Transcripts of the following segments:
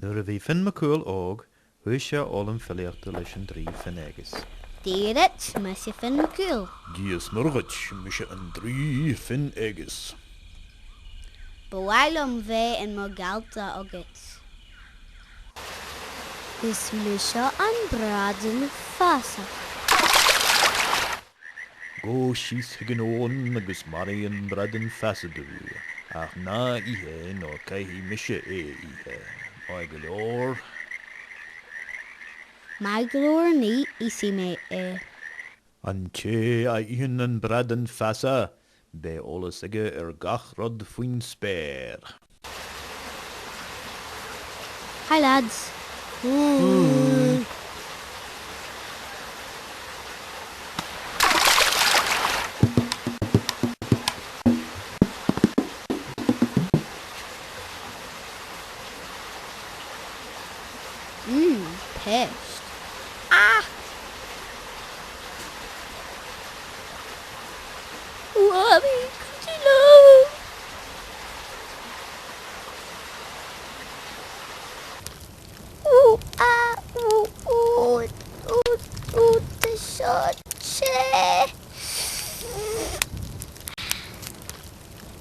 Nuair a bhí Finnscealta óg, thuaidh sé ólam Finnscealta leis an trí Finnéagus. Dírit, mis je Finnscealta. Díos murgat mis an trí Finnégus. Bhhailm bheith in mo galta agat. Is misio an bradan fasa. Go síos higan ón agus marí an bradan fesadú, ach ná ihe nó caithí mise ihe. Mai go leor. Mai glór ní isi mé An ché a ihan an bradan fesa, be ólas aige gach rod faoin spéir. Hi lads. Pissed. Wabby, could you know? The shot.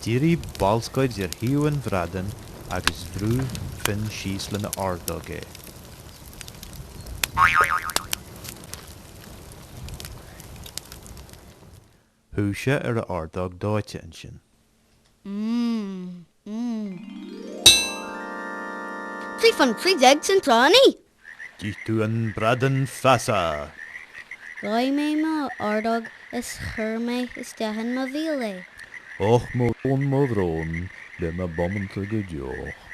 Dírí balscoid hiú an bhradan agus bhrú Finnscealta na ardóg é. Thú sé a ardóg dáite an sin. Three fun, 3 eggs and Ronnie. Díú an bradan fesa. Gai mé ma ardog is chur mé is dehan ma bhíle. Och, mór ón, le ma bommanta go deoch.